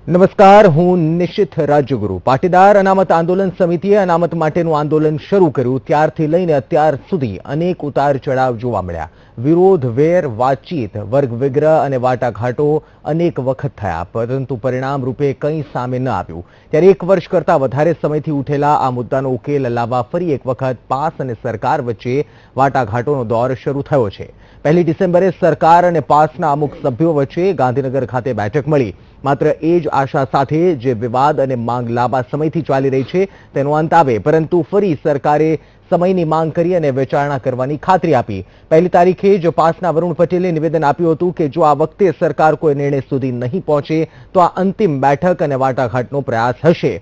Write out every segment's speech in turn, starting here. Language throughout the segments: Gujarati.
નમસ્કાર, હું નિશિત રાજ્યગુરુ. પાટીદાર અનામત આંદોલન સમિતિએ અનામત માટેનું આંદોલન શરૂ કર્યું ત્યારથી લઈને અત્યાર સુધી અનેક ઉતાર ચઢાવ જોવા મળ્યા. વિરોધ, વેર, વાતચીત, વર્ગ વિગ્રહ અને વાટાઘાટો અનેક વખત થયા, પરંતુ પરિણામ રૂપે કંઈ સામે ન આવ્યું. ત્યારે એક વર્ષ કરતાં વધારે સમયથી ઉઠેલા આ મુદ્દાનો ઉકેલ લાવવા ફરી એક વખત પાસ અને સરકાર વચ્ચે વાટાઘાટોનો દોર શરૂ થયો છે. 1 ડિસેમ્બરે સરકાર અને પાસના અમુક સભ્યો વચ્ચે ગાંધીનગર ખાતે બેઠક મળી. માત્ર એ જ આશા સાથે જે વિવાદ અને માંગ લાંબા સમયથી ચાલી રહી છે તેનો અંત આવે, પરંતુ ફરી સરકારે સમયની માંગ કરી અને વિચારણા કરવાની ખાતરી આપી. 1 તારીખે જ પાસના વરુણ પટેલે નિવેદન આપ્યું હતું કે જો આ વખતે સરકાર કોઈ નિર્ણય સુધી નહીં પહોંચે તો આ અંતિમ બેઠક અને વાટાઘાટનો પ્રયાસ હશે.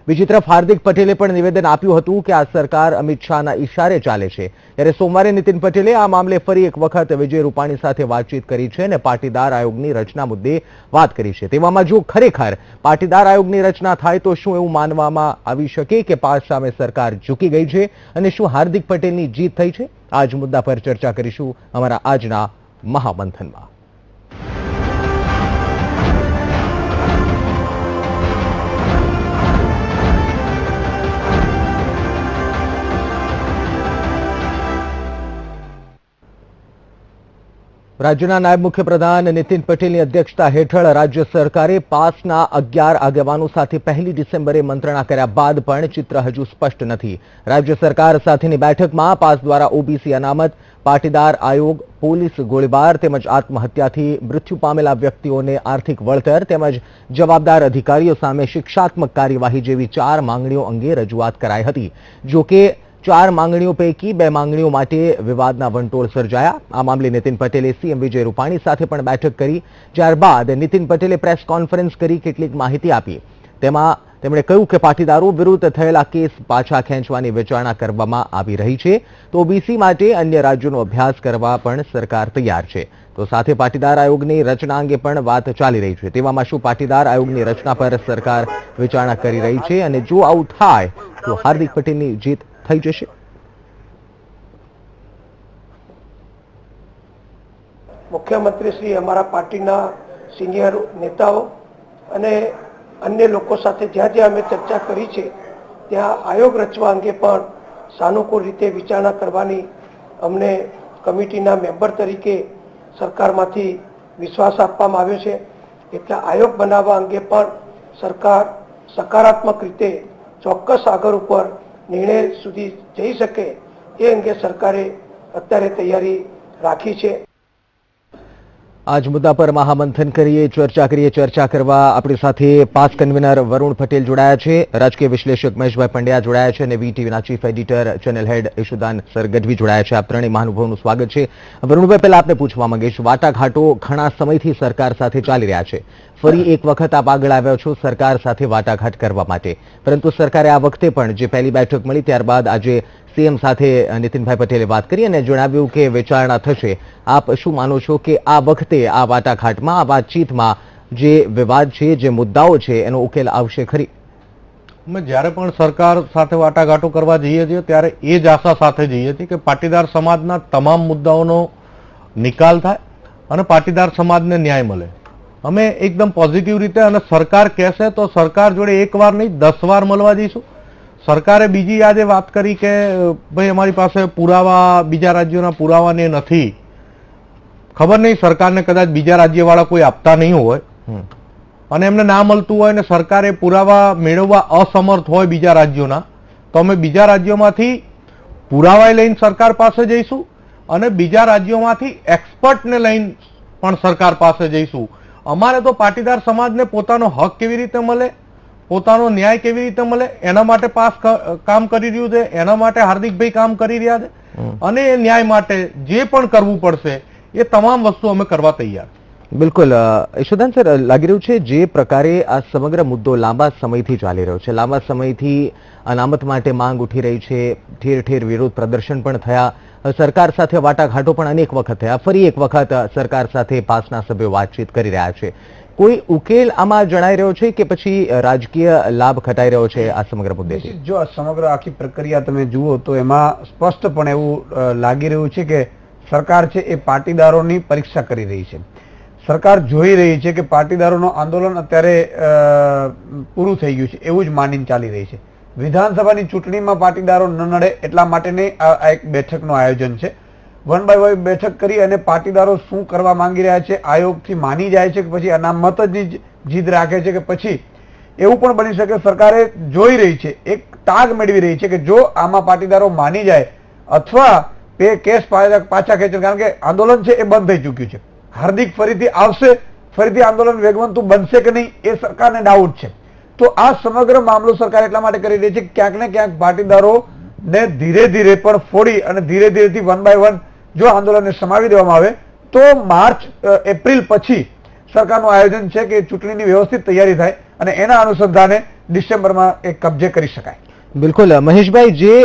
બીજી તરફ હાર્દિક પટેલે પણ નિવેદન આપ્યું હતું કે આ સરકાર અમિત શાહના ઇશારે ચાલે છે. ત્યારે સોમવારે નીતિન પટેલે આ મામલે ફરી એક વખત વિજય રૂપાણી સાથે વાતચીત કરી છે અને પાટીદાર આયોગની રચના મુદ્દે વાત કરી છે. તેવામાં જો ખરેખર પાટીદાર આયોગની રચના થાય તો શું એવું માનવામાં આવી શકે કે પાસ સામે સરકાર ઝૂકી ગઈ છે અને શું હાર્દિક પટેલની જીત થઈ છે? આ જ મુદ્દા પર ચર્ચા કરીશું અમારા આજના મહામંથનમાં. રાજ્યના નાયબ મુખ્યપ્રધાન નીતિન પટેલની અધ્યક્ષતા હેઠળ રાજ્ય સરકારે પાસના 11 આગેવાનો સાથે 1 ડિસેમ્બરે મંત્રણા કર્યા બાદ પણ ચિત્ર હજુ સ્પષ્ટ નથી. રાજ્ય સરકાર સાથેની બેઠકમાં પાસ દ્વારા ઓબીસી અનામત, પાટીદાર આયોગ, પોલીસ ગોળીબાર તેમજ આત્મહત્યાથી મૃત્યુ પામેલા વ્યક્તિઓને આર્થિક વળતર તેમજ જવાબદાર અધિકારીઓ સામે શિક્ષાત્મક કાર્યવાહી જેવી 4 માંગણીઓ અંગે રજૂઆત કરાઈ હતી. જોકે 4 માંગણીઓ પૈકી 2 માંગણીઓ માટે વિવાદના વંટોળ સર્જાયા. આ મામલે નીતિન પટેલે સીએમ વિજય રૂપાણી સાથે પણ બેઠક કરી. ત્યારબાદ નીતિન પટેલે પ્રેસ કોન્ફરન્સ કરી કેટલીક માહિતી આપી. તેમાં તેમણે કહ્યું કે પાટીદારો વિરુદ્ધ થયેલા કેસ પાછા ખેંચવાની વિચારણા કરવામાં આવી રહી છે, તો ઓબીસી માટે અન્ય રાજ્યોનો અભ્યાસ કરવા પણ સરકાર તૈયાર છે. તો સાથે પાટીદાર આયોગની રચના અંગે પણ વાત ચાલી રહી છે. તેવામાં શું પાટીદાર આયોગની રચના પર સરકાર વિચારણા કરી રહી છે અને જો આવું થાય તો હાર્દિક પટેલની જીત થઈ જશે? મુખ્યમંત્રી શ્રી અમારા પાર્ટીના સિનિયર નેતાઓ અને અન્ય લોકો સાથે જ્યાં જ્યાં અમે ચર્ચા કરી છે ત્યાં આયોગ રચવા અંગે પણ સાનુકૂળ રીતે વિચારણા કરવાની અમને કમિટીના મેમ્બર તરીકે સરકારમાંથી વિશ્વાસ આપવામાં આવ્યો છે. એટલે આયોગ બનાવવા અંગે પણ સરકાર સકારાત્મક રીતે ચોક્કસ આગળ ઉપર નિર્ણય સુધી જઈ શકે એ અંગે સરકારે અત્યારે તૈયારી રાખી છે. આજ મુદ્દા પર મહામંથન કરીએ, ચર્ચા કરીએ. ચર્ચા કરવા આપણી સાથે પાસ કન્વીનર વરુણ પટેલ જોડાયા છે, રાજકીય વિશ્લેષક મહેશભાઈ પંડ્યા જોડાયા છે અને વીટીવીના chief editor channel head Isudan sir Gadhvi જોડાયા છે. આપ ત્રણેય મહાનુભાવોનું સ્વાગત છે. વરુણભાઈ, પહેલા આપને પૂછવા માંગીશ, વાટાઘાટો ઘણા સમયથી સરકાર સાથે ચાલી રહ્યા છે. ફરી એક વખત આપ આગળ આવ્યા છો સરકાર સાથે વાટાઘાટ કરવા માટે, પરંતુ સરકારે આ વખતે પણ જે પહેલી બેઠક મળી ત્યારબાદ આજે સીએમ સાથે નીતિનભાઈ પટેલે વાત કરી અને જણાવ્યું કે વિચારણા થશે. આપ શું માનો છો કે આ વખતે આ વાટાઘાટમાં, આ વાતચીતમાં જે વિવાદ છે, જે મુદ્દાઓ છે, એનો ઉકેલ આવશે ખરી? અમે જ્યારે પણ સરકાર સાથે વાટાઘાટો કરવા જઈએ છીએ ત્યારે એ જ આશા સાથે જઈએ છીએ કે પાટીદાર સમાજના તમામ મુદ્દાઓનો નિકાલ થાય અને પાટીદાર સમાજને ન્યાય મળે. અમે એકદમ પોઝિટિવ રીતે, અને સરકાર કહેશે તો સરકાર જોડે એક વાર નહીં 10 વાર મળવા જઈશું. સરકારે બીજી આજે વાત કરી કે ભાઈ અમારી પાસે પુરાવા, બીજા રાજ્યોના પુરાવાને નથી. ખબર નહીં, સરકારને કદાચ બીજા રાજ્યવાળા કોઈ આપતા નહીં હોય અને એમને ના મળતું હોય ને સરકારે પુરાવા મેળવવા અસમર્થ હોય બીજા રાજ્યોના, તો અમે બીજા રાજ્યોમાંથી પુરાવા લઈને સરકાર પાસે જઈશું અને બીજા રાજ્યોમાંથી એક્સપર્ટને લઈને પણ સરકાર પાસે જઈશું. અમારે તો પાટીદાર સમાજને પોતાનો હક કેવી રીતે મળે, પોતાનો ન્યાય કેવી રીતે મળે, એના માટે પાસ કામ કરી રહ્યું છે, એના માટે હાર્દિકભાઈ કામ કરી રહ્યા છે અને એ ન્યાય માટે જે પણ કરવું પડશે એ તમામ વસ્તુ અમે કરવા તૈયાર. બિલકુલ ઈશુદાન સર, લાગી રહ્યું છે જે પ્રકારે આ સમગ્ર મુદ્દો લાંબા સમયથી ચાલી રહ્યો છે, લાંબા સમયથી અનામત માટે માંગ ઉઠી રહી છે, ઠેર ઠેર વિરોધ પ્રદર્શન પણ થયા, સરકાર સાથે વાટાઘાટો પણ અનેક વખત થયા, ફરી એક વખત સરકાર સાથે પાસના સભ્યો વાતચીત કરી રહ્યા છે. કોઈ ઉકેલ આમાં જણાઈ રહ્યો છે કે પછી રાજકીય લાભ ખટાઈ રહ્યો છે આ સમગ્ર મુદ્દેથી? જો આ સમગ્ર આખી પ્રક્રિયા તમે જુઓ તો એમાં સ્પષ્ટપણે એવું લાગી રહ્યું છે કે સરકાર છે એ પાટીદારોની પરીક્ષા કરી રહી છે. સરકાર જોઈ રહી છે કે પાટીદારોનું આંદોલન અત્યારે પૂરું થઈ ગયું છે એવું જ માનીને ચાલી રહી છે. વિધાનસભાની ચૂંટણીમાં પાટીદારો ન નડે એટલા માટેની આ એક બેઠકનું આયોજન છે. 1 by 1 બેઠક કરી અને પાટીદારો શું કરવા માંગી રહ્યા છે, આયોગથી માની જાય છે કે પછી અનામત જ જીદ રાખે છે કે પછી એવું પણ બની શકે સરકારે જોઈ રહી છે, એક તાગ મેળવી રહી છે કે જો આમાં પાટીદારો માની જાય અથવા કેસ પાછા ખેંચે, કારણ કે આંદોલન છે એ બંધ થઈ ચૂક્યું છે. હાર્દિક ફરીથી આવશે, ફરીથી આંદોલન વેગવંતું બનશે કે નહીં એ સરકારને ડાઉટ છે. તો આ સમગ્ર મામલો સરકાર એટલા માટે કરી રહી છે કે ક્યાંક ને ક્યાંક પાટીદારોને ધીરે ધીરે પણ ફોડી અને ધીરે ધીરેથી 1 by 1 જો આંદોલનને સમાવી દેવામાં આવે તો માર્ચ એપ્રિલ પછી સરકારનું આયોજન છે કે ચૂંટણીની વ્યવસ્થિત તૈયારી થાય અને એના અનુસંધાને ડિસેમ્બરમાં એક કબજે કરી શકાય. બિલકુલ મહેશભાઈ, જે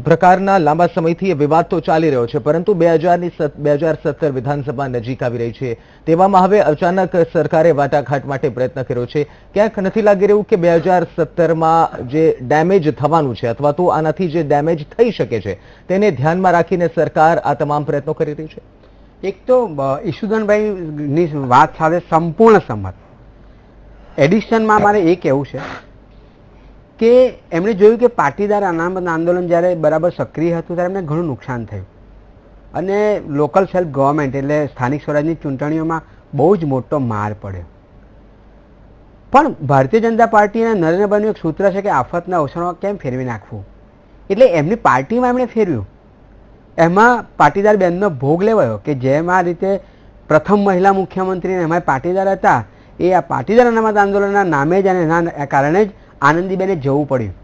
પ્રકારના લાંબા સમયથી એ વિવાદ તો ચાલી રહ્યો છે, પરંતુ 2017 વિધાનસભા નજીક આવી રહી છે, તેવામાં હવે અચાનક સરકારે વાટાઘાટ માટે પ્રયત્ન કર્યો છે. ક્યાંક નથી લાગી રહ્યું કે 2017માં જે ડેમેજ થવાનું છે અથવા તો આનાથી જે ડેમેજ થઈ શકે છે તેને ધ્યાનમાં રાખીને સરકાર આ તમામ પ્રયત્નો કરી રહી છે? એક તો ઈશુદાનભાઈની વાત સાથે સંપૂર્ણ સંમત. એડિશનમાં મારે એ કહેવું છે કે એમણે જોયું કે પાટીદાર અનામત આંદોલન જ્યારે બરાબર સક્રિય હતું ત્યારે એમને ઘણું નુકસાન થયું અને લોકલ સેલ્ફ ગવર્મેન્ટ એટલે સ્થાનિક સ્વરાજની ચૂંટણીઓમાં બહુ જ મોટો માર પડ્યો. પણ ભારતીય જનતા પાર્ટી અને નરેન્દ્રભાઈનું એક સૂત્ર છે કે આફતના અવસરમાં કેમ ફેરવી નાખવું, એટલે એમની પાર્ટીમાં એમણે ફેરવ્યું. એમાં પાટીદાર બહેનનો ભોગ લેવાયો કે જેમ આ રીતે પ્રથમ મહિલા મુખ્યમંત્રી એમાં પાટીદાર હતા, એ આ પાટીદાર અનામત આંદોલનના નામે જ અને એના કારણે જ આનંદીબેને જવું પડ્યું.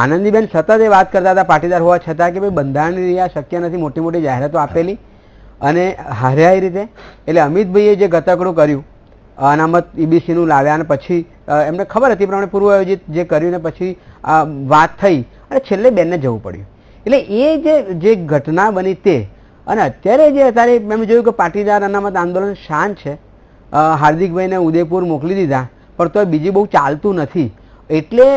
આનંદીબેન સતત એ વાત કરતા હતા પાટીદાર હોવા છતાં કે ભાઈ બંધારણની રહ્યા શક્ય નથી, મોટી મોટી જાહેરાતો આપેલી અને હાર્યા એ રીતે. એટલે અમિતભાઈએ જે ગતકડું કર્યું, અનામત ઈબીસીનું લાવ્યા અને પછી એમને ખબર હતી પ્રમાણે પૂર્વ આયોજિત જે કર્યું ને પછી વાત થઈ અને છેલ્લે બેનને જવું પડ્યું. એટલે એ જે ઘટના બની તે અને અત્યારે મેં જોયું કે પાટીદાર અનામત આંદોલન શાંત છે. હાર્દિકભાઈને ઉદયપુર મોકલી દીધા પણ તો બીજી બહુ ચાલતું નથી એટલે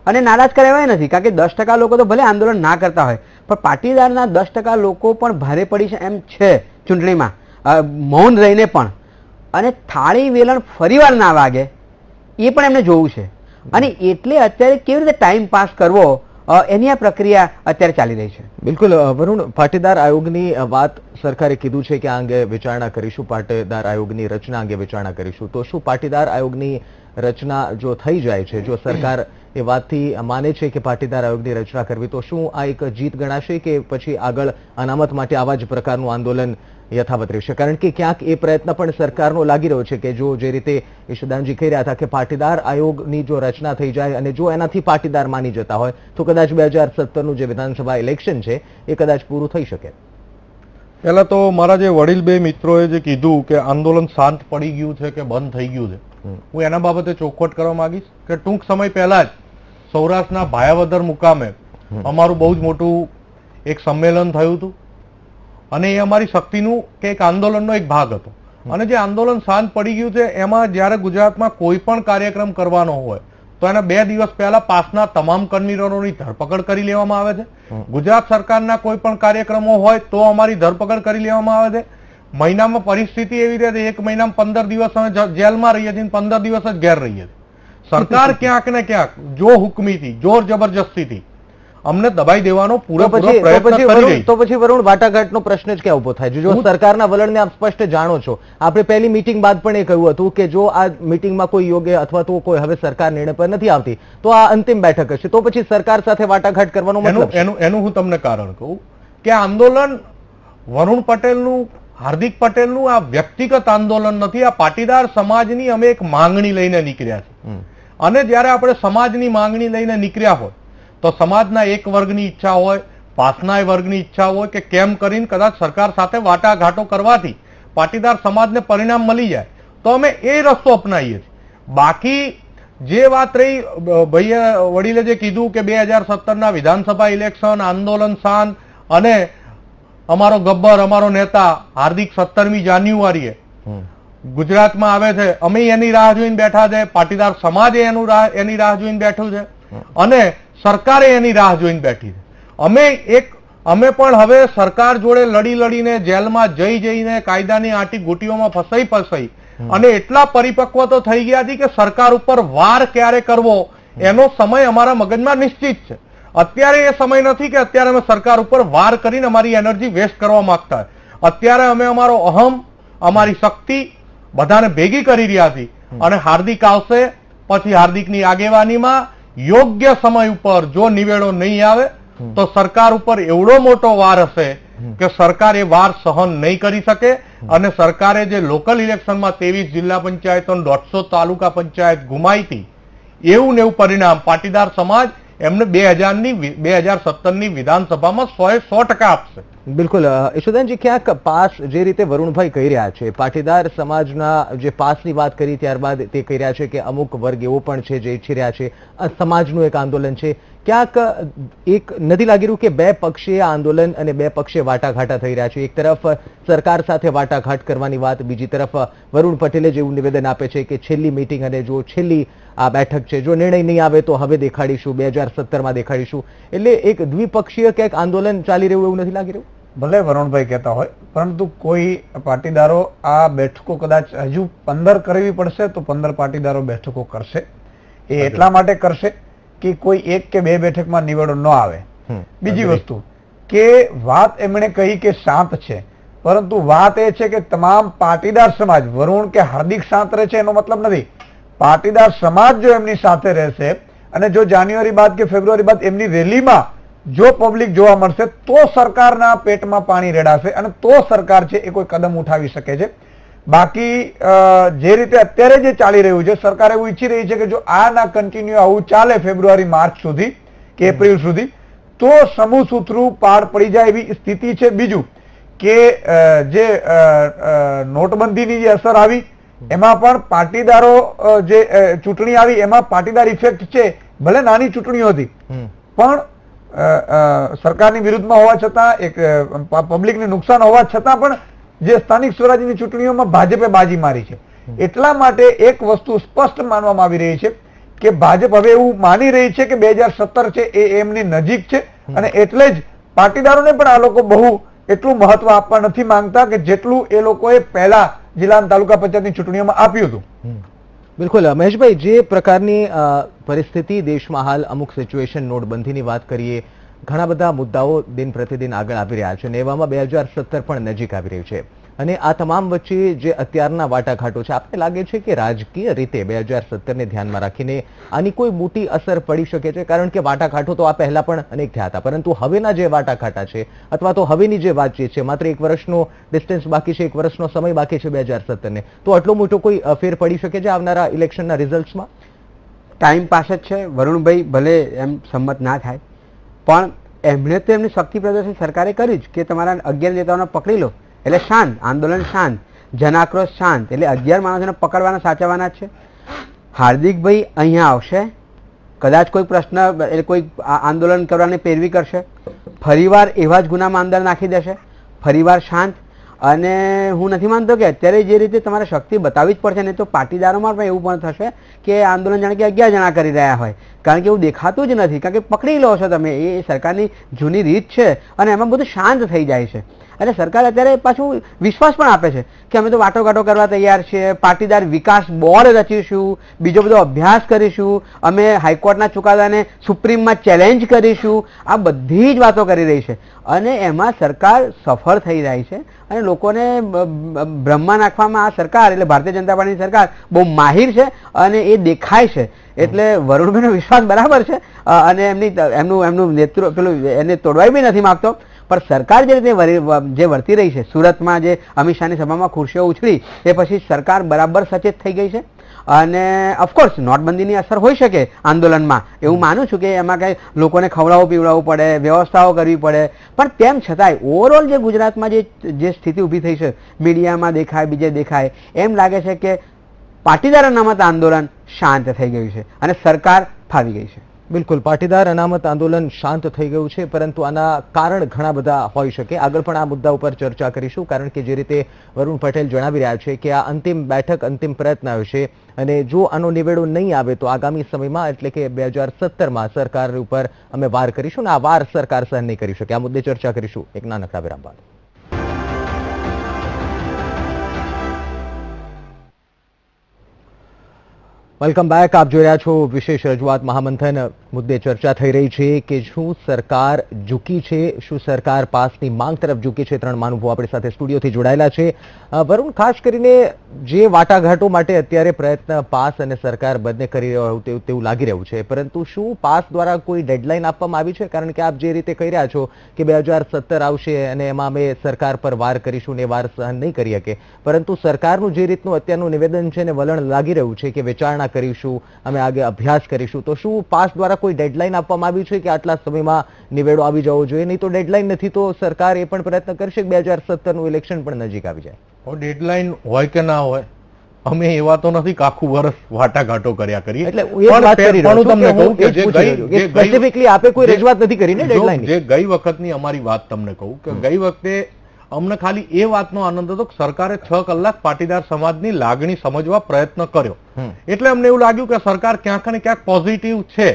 અને નારાજ કરાવાય નથી, કારણ કે 10% લોકો તો ભલે આંદોલન ના કરતા હોય પણ પાટીદારના 10% લોકો પણ ભારે પડી છે એમ છે ચૂંટણીમાં મૌન રહીને પણ. અને થાળી વેલણ ફરીવાર ના વાગે એ પણ એમને જોવું છે અને એટલે અત્યારે કેવી રીતે ટાઈમ પાસ કરવો એની આ પ્રક્રિયા અત્યારે ચાલી રહી છે. બિલકુલ વરુણ, પાટીદાર આયોગની વાત સરકારે કીધું છે કે આ અંગે વિચારણા કરીશું, પાટીદાર આયોગની રચના અંગે વિચારણા કરીશું. તો શું પાટીદાર આયોગની રચના જો થઈ જાય છે, જો સરકાર એ વાતથી માને છે કે પાટીદાર આયોગની રચના કરવી, તો શું આ એક જીત ગણાશે કે પછી આગળ અનામત માટે આવા જ પ્રકારનું આંદોલન યથાવત રહેશે? કારણ કે ક્યાંક એ પ્રયત્ન પણ સરકારનો લાગી રહ્યો છે કે જો જે રીતે ઈશુદાનજી કહી રહ્યા હતા કે પાટીદાર આયોગની જો રચના થઈ જાય અને જો એનાથી પાટીદાર માની જતા હોય તો કદાચ 2017નું જે વિધાનસભા ઇલેક્શન છે એ કદાચ પૂરું થઈ શકે. પહેલા તો મારા જે વડીલ બે મિત્રોએ જે કીધું કે આંદોલન શાંત પડી ગયું છે કે બંધ થઈ ગયું છે, હું એના બાબતે ચોખવટ કરવા માંગીશ કે ટૂંક સમય પહેલા જ સૌરાષ્ટ્રના ભાયાવદર મુકામે અમારું બહુ જ મોટું એક સંમેલન થયું હતું અને એ અમારી શક્તિનું કે એક આંદોલનનો એક ભાગ હતો. અને જે આંદોલન શાંત પડી ગયું છે એમાં જ્યારે ગુજરાતમાં કોઈ પણ કાર્યક્રમ કરવાનો હોય તો એના 2 દિવસ પહેલા પાસના તમામ કન્વીનરોની ધરપકડ કરી લેવામાં આવે છે. ગુજરાત સરકારના કોઈ પણ કાર્યક્રમો હોય તો અમારી ધરપકડ કરી લેવામાં આવે છે. મહિનામાં પરિસ્થિતિ એવી રહે 1 મહિનામાં 15 દિવસ અમે જેલમાં રહીએ છીએ, 15 દિવસ જ ઘેર રહીએ છીએ. સરકાર ક્યાંક ને ક્યાંક જો હુકમીથી જોર જબરજસ્તીથી અમને દબાઈ દેવાનો પૂરેપૂરો પ્રયત્ન કરી રહી. તો પછી વરુણ, વાટાઘાટનો પ્રશ્ન જ ક્યાં ઉભો થાય છે? જો સરકારના વલણને આપ સ્પષ્ટ જાણો છો, આપણે પહેલી મીટિંગ બાદ પણ એ કહ્યું હતું કે જો આ મીટિંગમાં કોઈ યોગ્ય અથવા તો કોઈ હવે સરકાર નિર્ણય પર નથી આવતી તો આ અંતિમ બેઠક હશે, તો પછી સરકાર સાથે વાટાઘાટ કરવાનો મતલબ એનું હું તમને કારણ કહું કે આંદોલન વરુણ પટેલનું, હાર્દિક પટેલનું આ વ્યક્તિગત આંદોલન નથી, આ પાટીદાર સમાજની અમે એક માંગણી લઈને નીકળ્યા છે. અને જ્યારે આપણે સમાજની માંગણી લઈને નીકળ્યા હોય તો સમાજના એક વર્ગની ઈચ્છા હોય, પાસના વર્ગની ઈચ્છા હોય કે કેમ કરીને કદાચ સરકાર સાથે વાટાઘાટો કરવાથી પાટીદાર સમાજને પરિણામ મળી જાય તો અમે એ રસ્તો અપનાવીએ છીએ. બાકી જે વાત રહી ભાઈએ વડીલે જે કીધું કે 2017ના વિધાનસભા ઇલેક્શન આંદોલન શાંત અને અમારો ગબ્બર અમારો નેતા હાર્દિક 17મી જાન્યુઆરીએ ગુજરાતમાં આવે છે, અમે એની રાહ જોઈને બેઠા છે, પાટીદાર સમાજે એની રાહ જોઈને બેઠું છે અને સરકારે એની રાહ જોઈને બેઠી છે. અમે એક અમે પણ હવે સરકાર જોડે લડી લડીને જેલમાં જઈને કાયદાની આટી ગુટીઓમાં ફસાઈ અને એટલા પરિપક્વ તો થઈ ગયા હતી કે સરકાર ઉપર વાર ક્યારે કરવો એનો સમય અમારા મગજમાં નિશ્ચિત છે. અત્યારે એ સમય નથી કે અત્યારે અમે સરકાર ઉપર વાર કરીને અમારી એનર્જી વેસ્ટ કરવા માંગતા. અત્યારે અમે અમારો અહમ, અમારી શક્તિ બધાને ભેગી કરી રહ્યા છીએ અને હાર્દિક આવશે, પછી હાર્દિકની આગેવાનીમાં યોગ્ય સમય ઉપર જો નિવેડો નહીં આવે તો સરકાર ઉપર એવડો મોટો વાર હશે કે સરકાર એ વાર સહન નહીં કરી શકે અને સરકારે જે લોકલ ઇલેક્શનમાં 23 જિલ્લા પંચાયતો 150 તાલુકા પંચાયત ગુમાઈ હતી એવું ને એવું પરિણામ પાટીદાર સમાજ એમને 2017ની વિધાનસભામાં 100% આપશે. બિલકુલ યશોદાનજી, ક્યાંક પાસ જે રીતે વરુણભાઈ કહી રહ્યા છે, પાટીદાર સમાજના જે પાસની વાત કરી ત્યારબાદ તે કહી રહ્યા છે કે અમુક વર્ગ એવો પણ છે જે ઈચ્છી રહ્યા છે આ સમાજનું એક આંદોલન છે. ક્યાંક એક નથી લાગી રહ્યું કે બે પક્ષીય આંદોલન અને બે પક્ષીય વાટાઘાટા થઈ રહ્યા છે? એક તરફ સરકાર સાથે વાટાઘાટ કરવાની વાત, બીજી તરફ વરુણ પટેલે જેવું નિવેદન આપે છે કે છેલ્લી મીટિંગ અને જો છેલ્લી આ બેઠક છે, જો નિર્ણય નહીં આવે તો હવે દેખાડીશું, 2017માં દેખાડીશું. એટલે એક દ્વિપક્ષીય ક્યાંક આંદોલન ચાલી રહ્યું એવું નથી લાગી રહ્યું? ભલે વરુણભાઈ કહેતા હોય, પરંતુ કોઈ પાટીદારો આ બેઠકો કદાચ હજુ 15 કરવી પડશે તો 15 પાટીદારો બેઠકો કરશે. એ એટલા માટે કરશે કે કોઈ એક કે બે બેઠકમાં નિવેડો ન આવે. બીજી વસ્તુ કે વાત એમણે કહી કે શાંત છે, પરંતુ વાત એ છે કે તમામ પાટીદાર સમાજ, વરુણ કે હાર્દિક શાંત રહે છે એનો મતલબ નથી. પાટીદાર સમાજ જો એમની સાથે રહેશે અને જો જાન્યુઆરી બાદ કે ફેબ્રુઆરી બાદ એમની રેલીમાં જો પબ્લિક જોવા મળશે તો સરકારના પેટમાં પાણી રેડાશે અને તો સરકાર છે એ કોઈ કદમ ઉઠાવી શકે છે. બાકી જે રીતે અત્યારે જે ચાલી રહ્યું છે, સરકાર એવું ઈચ્છી રહી છે કે જો આ ના કન્ટિન્યુ આવું ચાલે ફેબ્રુઆરી માર્ચ સુધી કે એપ્રિલ સુધી તો સમૂહ સૂત્રું પાર પડી જાય એવી સ્થિતિ છે. બીજું કે જે નોટબંધીની જે અસર આવી એમાં પણ પાટીદારો જે ચૂંટણી આવી એમાં પાટીદાર ઇફેક્ટ છે. ભલે નાની ચૂંટણીઓ હતી પણ સરકારની વિરુદ્ધમાં હોવા છતાં, એક પબ્લિકને નુકસાન હોવા છતાં પણ જે સ્થાનિક સ્વરાજ્યની ચૂંટણીઓમાં ભાજપે બાજી મારી છે. એટલા માટે એક વસ્તુ સ્પષ્ટ માનવામાં આવી રહી છે કે ભાજપ હવે એવું માની રહી છે કે 2017 છે એ એમની નજીક છે અને એટલે જ પાટીદારોને પણ આ લોકો બહુ એટલું મહત્વ આપવા નથી માંગતા કે જેટલું એ લોકોએ પહેલા જિલ્લા તાલુકા પંચાયતની ચૂંટણીઓમાં આપ્યું હતું. બિલકુલ મહેશભાઈ, જે પ્રકારની પરિસ્થિતિ દેશમાં હાલ અમુક સિચ્યુએશન, નોટબંધીની વાત કરીએ, ઘણા બધા મુદ્દાઓ દિન પ્રતિદિન આગળ આવી રહ્યા છે અને એવામાં 2017 પણ નજીક આવી રહ્યું છે અને આ તમામ વચ્ચે જે અત્યારના વાટાઘાટો છે, આપને લાગે છે કે રાજકીય રીતે 2017ને ધ્યાનમાં રાખીને આની કોઈ મોટી અસર પડી શકે છે? કારણ કે વાટાઘાટો તો આ પહેલા પણ અનેક થયા હતા, પરંતુ હવેના જે વાટાઘાટા છે અથવા તો હવેની જે વાતચીત છે, માત્ર 1 વર્ષનો ડિસ્ટન્સ બાકી છે, 1 વર્ષનો સમય બાકી છે 2017ને, તો આટલો મોટો કોઈ ફેર પડી શકે છે આવનારા ઇલેક્શનના રિઝલ્ટ્સમાં? ટાઈમ પાસ જ છે. વરુણભાઈ ભલે એમ સંમત ના થાય પણ એમણે તો એમની શક્તિ પ્રદર્શન સરકારે કર્યું જ કે તમારા 11 નેતાઓને પકડી લો એટલે શાંત, આંદોલન શાંત, જનાક્રોશ શાંત, એટલે 11 માણસોને પકડવાના, સાચવવાના છે. હાર્દિકભાઈ અહીંયા આવશે, કદાચ કોઈ પ્રશ્ન એટલે કોઈ આંદોલન કરવાની પેરવી કરશે, ફરીવાર એવા જ ગુનામાં અંદર નાખી દેશે, ફરીવાર શાંત. અને હું નથી માનતો કે અત્યારે જે રીતે તમારે શક્તિ બતાવવી જ પડશે, નહીં તો પાટીદારોમાં પણ એવું પણ થશે કે આંદોલન જાણે કે 11 જણા કરી રહ્યા હોય, કારણ કે એવું દેખાતું જ નથી, કારણ કે પકડી લો છો તમે. એ સરકારની જૂની રીત છે અને એમાં બધું શાંત થઈ જાય છે. એટલે સરકાર અત્યારે પાછું વિશ્વાસ પણ આપે છે કે અમે તો વાટાઘાટો કરવા તૈયાર છીએ, પાટીદાર વિકાસ બોર્ડ રચીશું, બીજો બધો અભ્યાસ કરીશું, અમે હાઈકોર્ટના ચુકાદાને સુપ્રીમમાં ચેલેન્જ કરીશું. આ બધી જ વાતો કરી રહી છે અને એમાં સરકાર સફળ થઈ રહી છે અને લોકોને ભ્રમમાં નાખવામાં આ સરકાર એટલે ભારતીય જનતા પાર્ટીની સરકાર બહુ માહિર છે અને એ દેખાય છે. એટલે વરુણભાઈનો વિશ્વાસ બરાબર છે અને એમનું નેતૃત્વ પેલું એને તોડવાય બી નથી માંગતો. પણ સરકાર જે રીતે જે વર્તી રહી છે, સુરતમાં જે અમિત શાહની સભામાં ખુરશીઓ ઉછળી એ પછી સરકાર બરાબર સચેત થઈ ગઈ છે. અને ઓફકોર્સ નોટબંધીની અસર હોઈ શકે આંદોલનમાં, એવું માનું છું કે એમાં કંઈ લોકોને ખવડાવવું પીવડાવવું પડે, વ્યવસ્થાઓ કરવી પડે, પણ તેમ છતાંય ઓવરઓલ જે ગુજરાતમાં જે સ્થિતિ ઊભી થઈ છે, મીડિયામાં દેખાય, બીજે દેખાય, એમ લાગે છે કે પાટીદાર અનામત આંદોલન શાંત થઈ ગયું છે અને સરકાર ફાવી ગઈ છે. બિલકુલ પાટીદાર અનામત આંદોલન શાંત થઈ ગયું છે, પરંતુ આના કારણ ઘણા બધા હોઈ શકે. આગળ પણ આ મુદ્દા ઉપર ચર્ચા કરીશું, કારણ કે જે રીતે વરુણ પટેલ જણાવી રહ્યા છે કે આ અંતિમ બેઠક, અંતિમ પ્રયત્ન હશે અને જો આનો નિવેડો નહીં આવે તો આગામી સમયમાં એટલે કે 2017માં સરકાર ઉપર અમે વાર કરીશું અને આ વાર સરકાર સહન નહીં કરી શકે. આ મુદ્દે ચર્ચા કરીશું એક નાનકડા વિરામ બાદ. Welcome back. આપ જોઈ રહ્યા છો વિશેષ રજૂઆત મહામંથન. મુદ્દે ચર્ચા થઈ રહી છે કે શું સરકાર ઝૂકી છે, શું સરકાર પાસની માંગ તરફ ઝૂકી છે. ત્રણ મહાનુભાવો આપણી સાથે સ્ટુડિયોથી જોડાયેલા છે. વરુણ, ખાસ કરીને જે વાટાઘાટો માટે અત્યારે પ્રયત્ન પાસ અને સરકાર બંને કરી રહ્યો હોય તેવું લાગી રહ્યું છે, પરંતુ શું પાસ દ્વારા કોઈ ડેડલાઇન આપવામાં આવી છે? કારણ કે આપ જે રીતે કહી રહ્યા છો કે 2017 આવશે અને એમાં અમે સરકાર પર વાર કરીશું ને વાર સહન નહીં કરી શકે, પરંતુ સરકારનું જે રીતનું અત્યારનું નિવેદન છે ને વલણ લાગી રહ્યું છે કે વિચારણા કરીશું, અમે આગે અભ્યાસ કરીશું, તો શું પાસ દ્વારા કોઈ ડેડલાઇન આપવામાં આવી છે કે આટલા સમયમાં નિવેડો આવી જવો જોઈએ? નહીં તો ડેડલાઇન નથી તો સરકાર એ પણ પ્રયત્ન કરશે કે 2017નું ઇલેક્શન પણ નજીક આવી જાય. ડેડલાઇન હોય કે ના હોય, અમે એવા તો નથી કે આખું વર્ષ વાટાઘાટો કર્યા કરીએ. એટલે હું એ જ વાત કરી રહ્યો છું કે હું એ જ પૂછી રહ્યો છું કે સ્પેસિફિકલી આપે કોઈ રજૂઆત નથી કરી ને ડેડલાઇન. જે ગઈ વખતની અમારી વાત તમને કહું કે ગઈ વખતે અમને ખાલી એ વાતનો આનંદ હતો કે સરકારે 6 કલાક પાટીદાર સમાજની લાગણી સમજવા પ્રયત્ન કર્યો, એટલે અમને એવું લાગ્યું કે સરકાર ક્યાંક ને ક્યાંક પોઝિટિવ છે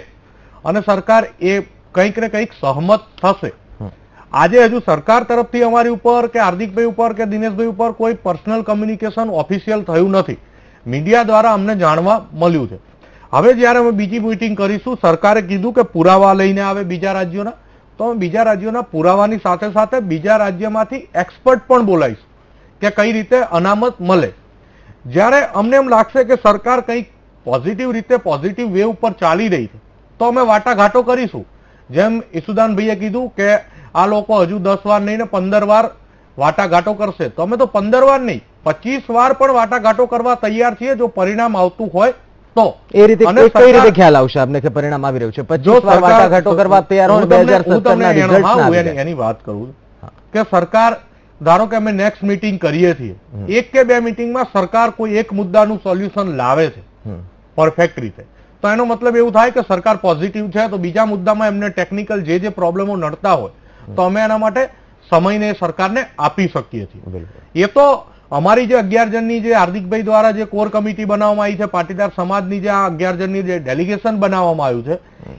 અને સરકાર એ કંઈક ને કંઈક સહમત થશે. આજે હજુ સરકાર તરફથી અમારી ઉપર કે હાર્દિકભાઈ ઉપર કે દિનેશભાઈ ઉપર કોઈ પર્સનલ કમ્યુનિકેશન ઓફિશિયલ થયું નથી. મીડિયા દ્વારા અમને જાણવા મળ્યું છે. હવે જ્યારે અમે બીજી મીટિંગ કરીશું, સરકારે કીધું કે પુરાવા લઈને આવે બીજા રાજ્યોના, તો અમે બીજા રાજ્યોના પુરાવાની સાથે સાથે બીજા રાજ્યમાંથી એક્સપર્ટ પણ બોલાવીશું કે કઈ રીતે અનામત મળે. જ્યારે અમને એમ લાગશે કે સરકાર કંઈક પોઝિટિવ રીતે પોઝિટિવ વે ઉપર ચાલી રહી છે તો અમે વાટાઘાટો કરીશું. જેમ ઈસુદાનભાઈએ કીધું કે આ લોકો હજુ 10 વાર નહીં ને 15 વાર વાટાઘાટો કરશે, તો અમે તો 15 વાર નહીં 25 વાર પણ વાટાઘાટો કરવા તૈયાર છીએ જો પરિણામ આવતું હોય તો. એ રીતે કઈ રીતે ખ્યાલ આવશે આપને કે પરિણામ આવી રહ્યું છે? 25 વાર વાટાઘાટો કરવા તૈયાર હોય 2017ના રિઝલ્ટ ના આવે. એની વાત કરું કે સરકાર ધારો કે અમે નેક્સ્ટ મીટિંગ કરીએ છીએ, એક કે બે મીટિંગમાં સરકાર કોઈ એક મુદ્દાનું સોલ્યુશન લાવે છે પરફેક્ટ રીતે, તો એનો મતલબ એવું થાય કે સરકાર પોઝિટિવ છે, તો બીજા મુદ્દામાં એમને ટેકનિકલ જે પ્રોબ્લેમો નડતા હોય તો અમે એના માટે સમયને સરકારને આપી શકીએ છીએ. એ તો અમારી જે 11 જણની જે હાર્દિકભાઈ દ્વારા જે કોર કમિટી બનાવવામાં આવી છે, પાટીદાર સમાજની જે આ 11 જણની જે ડેલિગેશન બનાવવામાં આવ્યું છે,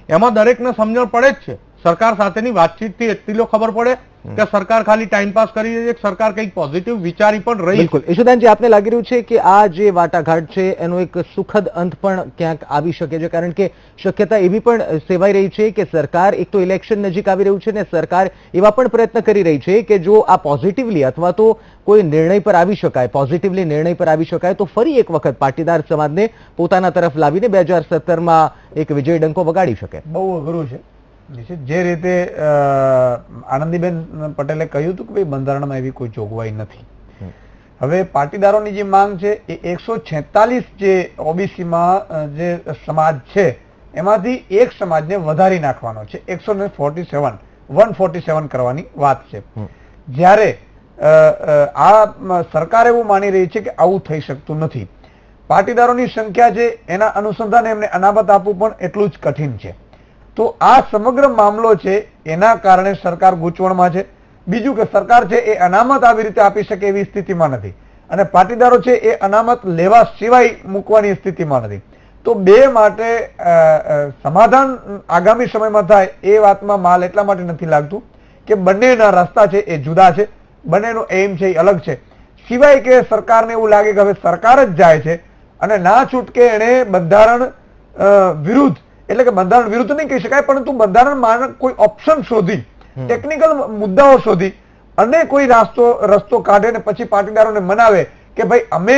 એમાં દરેકને સમજણ પડે જ છે. સરકાર સાથેની વાતચીતથી એટલી ખબર પડે કે સરકાર ખાલી ટાઈમ પાસ કરી રહી છે, સરકાર કંઈક પોઝિટિવ વિચારી પણ રહી. બિલકુલ. ઈશુદાનજી, આપને લાગી રહ્યું છે કે આ જે વાટાઘાટ છે એનો એક સુખદ અંત પણ ક્યાંક આવી શકે છે? કારણ કે શક્યતા એવી પણ સેવાઈ રહી છે કે સરકાર, એક તો ઇલેક્શન નજીક આવી રહ્યું છે ને સરકાર એવા પણ પ્રયત્ન કરી રહી છે કે જો આ પોઝિટિવલી અથવા તો કોઈ નિર્ણય પર આવી શકાય, પોઝિટિવલી નિર્ણય પર આવી શકાય તો ફરી એક વખત પાટીદાર સમાજને પોતાના તરફ લાવીને 2017માં એક વિજય ડંકો વગાડી શકે. બહુ અઘરું છે. જે રીતે આનંદીબેન પટેલે કહ્યું હતું કે ભાઈ બંધારણમાં એવી કોઈ જોગવાઈ નથી. હવે પાટીદારોની જે માંગ છે એ 146 જે ઓબીસીમાં જે સમાજ છે એમાંથી એક સમાજને વધારી નાખવાનો છે, 147 કરવાની વાત છે. જ્યારે આ સરકાર એવું માની રહી છે કે આવું થઈ શકતું નથી. પાટીદારોની સંખ્યા છે એના અનુસંધાને એમને અનામત આપવું પણ એટલું જ કઠિન છે. તો આ સમગ્ર મામલો છે એના કારણે સરકાર ગૂંચવણમાં છે. બીજું કે સરકાર છે એ અનામત આવી રીતે આપી શકે એવી સ્થિતિમાં નથી અને પાટીદારો છે એ અનામત લેવા સિવાય મૂકવાની સ્થિતિમાં નથી. તો બે માટે સમાધાન આગામી સમયમાં થાય એ વાતમાં માલ એટલા માટે નથી લાગતું કે બંનેના રસ્તા છે એ જુદા છે, બંનેનો એમ છે એ અલગ છે. સિવાય કે સરકારને એવું લાગે કે હવે સરકાર જ જાય છે અને ના છૂટકે એણે બંધારણ વિરુદ્ધ, એટલે કે બંધારણ વિરુદ્ધ નહીં કહી શકાય, પરંતુ બંધારણમાં કોઈ ઓપ્શન શોધી, ટેકનિકલ મુદ્દાઓ શોધી અને કોઈ રસ્તો કાઢે ને પછી પાટીદારોને મનાવે કે ભાઈ અમે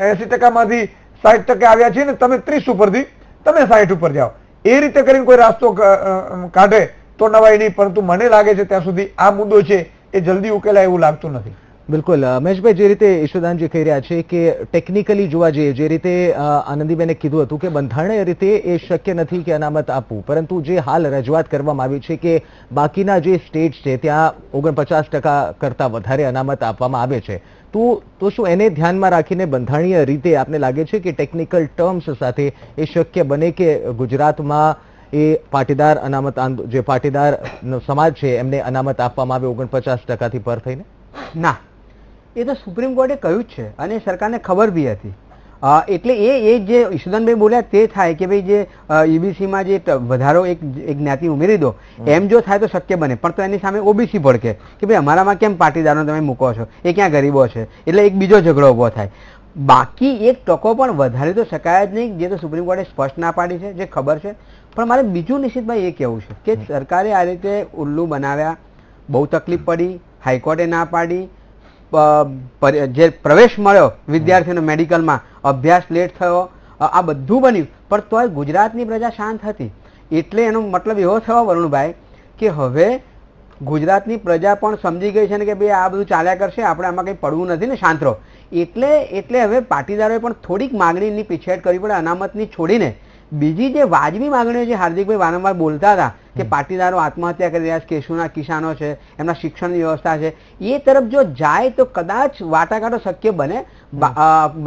80% માંથી 60% આવ્યા છીએ ને તમે 30 ઉપરથી તમે 60 ઉપર જાઓ, એ રીતે કરીને કોઈ રસ્તો કાઢે તો નવાઈ નહીં. પરંતુ મને લાગે છે ત્યાં સુધી આ મુદ્દો છે એ જલ્દી ઉકેલાય એવું લાગતું નથી. બિલકુલ. મહેશભાઈ, જે રીતે ઈશુદાનજી કહી રહ્યા છે કે ટેકનિકલી જોવા જઈએ, જે રીતે આનંદીબેને કીધું હતું કે બંધારણીય રીતે એ શક્ય નથી કે અનામત આપવું, પરંતુ જે હાલ રજૂઆત કરવામાં આવી છે કે બાકીના જે સ્ટેટ છે ત્યાં 49% કરતાં વધારે અનામત આપવામાં આવે છે, તો શું એને ધ્યાનમાં રાખીને બંધારણીય રીતે આપને લાગે છે કે ટેકનિકલ ટર્મ્સ સાથે એ શક્ય બને કે ગુજરાતમાં એ પાટીદાર અનામત જે પાટીદાર સમાજ છે એમને અનામત આપવામાં આવે 49% પર થઈને? ના, એ તો સુપ્રીમ કોર્ટે કહ્યું જ છે અને સરકારને ખબર બી હતી. એટલે એ જે ઈશુદાનભાઈ બોલ્યા તે થાય કે ભાઈ જે ઈબીસીમાં જે વધારો એક જ્ઞાતિ ઉમેરી દો, એમ જો થાય તો શક્ય બને. પણ તો એની સામે ઓબીસી ભડકે કે ભાઈ અમારામાં કેમ પાટીદારો તમે મૂકો છો, એ ક્યાં ગરીબો છે, એટલે એક બીજો ઝઘડો ઉભો થાય. બાકી 1% પણ વધારી તો શકાય જ નહીં, જે તો સુપ્રીમ કોર્ટે સ્પષ્ટ ના પાડી છે, જે ખબર છે. પણ મારે બીજું નિશ્ચિતભાઈ એ કહેવું છે કે સરકારે આ રીતે ઉલ્લુ બનાવ્યા, બહુ તકલીફ પડી, હાઈકોર્ટે ના પાડી, જે પ્રવેશ મળ્યો વિદ્યાર્થીઓને મેડિકલમાં, અભ્યાસ લેટ થયો, આ બધું બન્યું, પણ તોય ગુજરાતની પ્રજા શાંત હતી. એટલે એનો મતલબ એવો થયો વરુણભાઈ કે હવે ગુજરાતની પ્રજા પણ સમજી ગઈ છે ને કે ભાઈ આ બધું ચાલ્યા કરશે, આપણે આમાં કંઈ પડવું નથી ને, શાંત રહો. એટલે હવે પાટીદારોએ પણ થોડીક માગણીની પીછેહટ કરવી પડે, અનામતની છોડીને બીજી જે વાજબી માગણીઓ જે હાર્દિકભાઈ વારંવાર બોલતા હતા કે પાટીદારો આત્મહત્યા કરી રહ્યા છે, કેશુના કિસાનો છે, એમના શિક્ષણની વ્યવસ્થા છે, એ તરફ જો જાય તો કદાચ વાટાઘાટો શક્ય બને.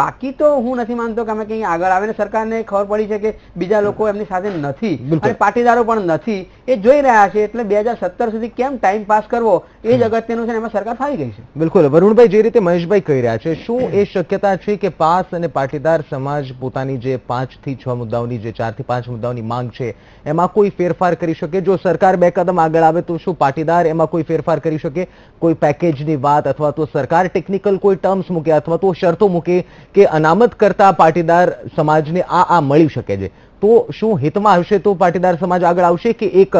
બાકી તો હું નથી માનતો કે અમે કંઈ આગળ આવે ને સરકારને ખબર પડી છે કે બીજા લોકો એમની સાથે નથી અને પાટીદારો પણ નથી, એ જોઈ રહ્યા છે. એટલે 2017 સુધી કેમ ટાઈમ પાસ કરવો એ જ અગત્યનું છે, એમાં સરકાર ફાવી ગઈ છે. બિલકુલ વરુણભાઈ, જે રીતે મહેશભાઈ કહી રહ્યા છે, શું એ શક્યતા છે કે પાસ અને પાટીદાર સમાજ પોતાની જે 5 થી 6 મુદ્દાઓની, જે 4 થી 5 મુદ્દાઓની માંગ છે એમાં કોઈ ફેરફાર કરી શકે? જો સરકાર 2 કદમ આગળ આવે તો શું પાટીદાર એમાં કોઈ ફેરફાર કરી શકે? કોઈ પેકેજની વાત, અથવા તો સરકાર ટેકનિકલ કોઈ ટર્મ્સ મૂકે અથવા તો શરતો મૂકે કે અનામત કરતા પાટીદાર સમાજને આ મળી શકે છે, તો શું હિતમાં હશે તો પાટીદાર સમાજ આગળ આવશે? કે એક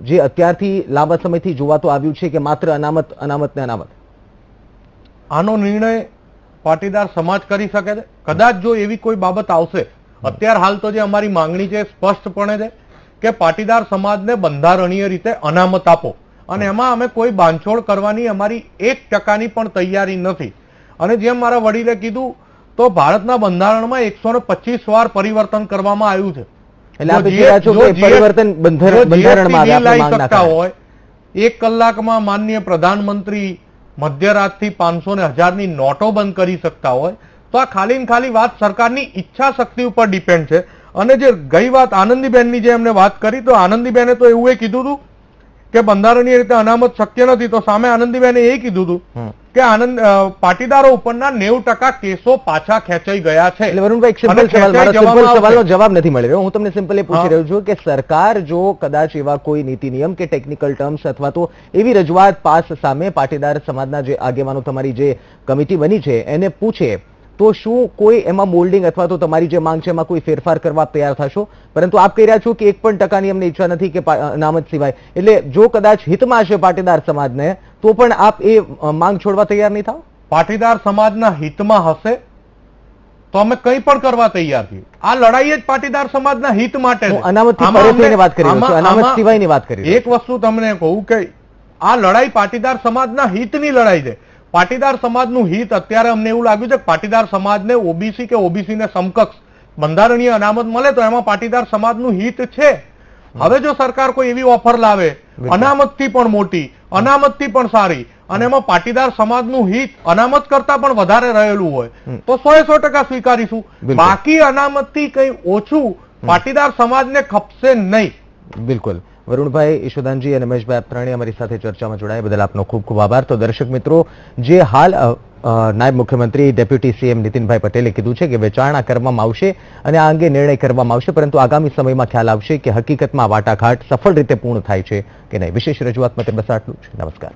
જે અત્યારથી લાંબા સમયથી જોવાતું આવ્યું છે કે માત્ર અનામત ને અનામત? આનો નિર્ણય પાટીદાર સમાજ કરી શકે છે. કદાચ જો એવી કોઈ બાબત આવશે, અત્યાર હાલ તો જે અમારી માંગણી છે સ્પષ્ટપણે છે કે પાટીદાર સમાજને બંધારણીય રીતે અનામત આપો, અને એમાં અમે કોઈ બાંધછોડ કરવાની અમારી 1% પણ તૈયારી નથી. અને જેમ મારા વડીલે કીધું તો ભારતના બંધારણમાં 125 વાર પરિવર્તન કરવામાં આવ્યું છે. હોય 1 કલાકમાં માનનીય પ્રધાનમંત્રી મધ્યરાતથી 500 ને 1000ની નોટો બંધ કરી શકતા હોય, તો આ ખાલી ને ખાલી વાત સરકારની ઈચ્છા શક્તિ ઉપર ડિપેન્ડ છે. અને જે ગઈ વાત આનંદીબેનની જે એમને વાત કરી, તો આનંદીબેને તો એવું એ કીધું હતું કે બંધારણીય રીતે અનામત શક્ય નથી, તો સામે આનંદીબેને એ કીધું હતું કે પાટીદારો ઉપરના 90% કેસો પાછા ખેંચાઈ ગયા છે. એટલે વરુણભાઈ, એક સિમ્પલ સવાલનો જવાબ નથી મળી રહ્યો. હું તમને સિમ્પલ એ પૂછી રહ્યો છું કે સરકાર જો કદાચ એવા કોઈ નીતિ નિયમ કે ટેકનિકલ ટર્મ્સ અથવા તો એવી રજૂઆત પાસ સામે પાટીદાર સમાજના જે આગેવાનો, તમારી જે કમિટી બની છે એને પૂછે, તો શું કોઈ એમાં મોલ્ડિંગ અથવા તો તમારી જે માંગ છે એમાં કોઈ ફેરફાર કરવા તૈયાર થશો? પરંતુ આપ કહી રહ્યા છો કે 1% અમને ઈચ્છા નથી કે અનામત સિવાય. એટલે જો કદાચ હિતમાં હશે પાટીદાર સમાજને તો પણ આપ એ માંગ છોડવા તૈયાર નહીં થાવ? પાટીદાર સમાજના હિતમાં હશે તો અમે કંઈ પણ કરવા તૈયાર છીએ. આ લડાઈ જ પાટીદાર સમાજના હિત માટે છે. અનામતથી પરે થઈને વાત કરી રહ્યો છું, અનામત સિવાયની વાત કરી રહ્યો છું. એક વસ્તુ તમને કહું કે આ લડાઈ પાટીદાર સમાજના હિતની લડાઈ છે. પાટીદાર સમાજનું હિત અત્યારે અમને એવું લાગ્યું છે કે પાટીદાર સમાજને ઓબીસી કે ઓબીસી ને સમકક્ષ બંધારણીય અનામત મળે તો એમાં પાટીદાર સમાજનું હિત છે. હવે જો સરકાર કોઈ એવી ઓફર લાવે અનામતથી પણ મોટી, અનામતથી પણ સારી, અને એમાં પાટીદાર સમાજનું હિત અનામત કરતા પણ વધારે રહેલું હોય તો 100% સ્વીકારીશું. બાકી અનામતથી કંઈ ઓછું પાટીદાર સમાજને ખપશે નહીં. બિલકુલ. વરુણભાઈ, ઈશુદાનજી અને મહેશભાઈ, આપ ત્રણેય અમારી સાથે ચર્ચામાં જોડાયા બદલ આપનો ખૂબ ખૂબ આભાર. તો દર્શક મિત્રો, જે હાલ નાયબ મુખ્યમંત્રી ડેપ્યુટી સીએમ નીતિનભાઈ પટેલે કીધું છે કે વિચારણા કરવામાં આવશે અને આ અંગે નિર્ણય કરવામાં આવશે, પરંતુ આગામી સમયમાં ખ્યાલ આવશે કે હકીકતમાં વાટાઘાટ સફળ રીતે પૂર્ણ થાય છે કે નહીં. વિશેષ રજૂઆત માટે બસ આટલું જ. નમસ્કાર.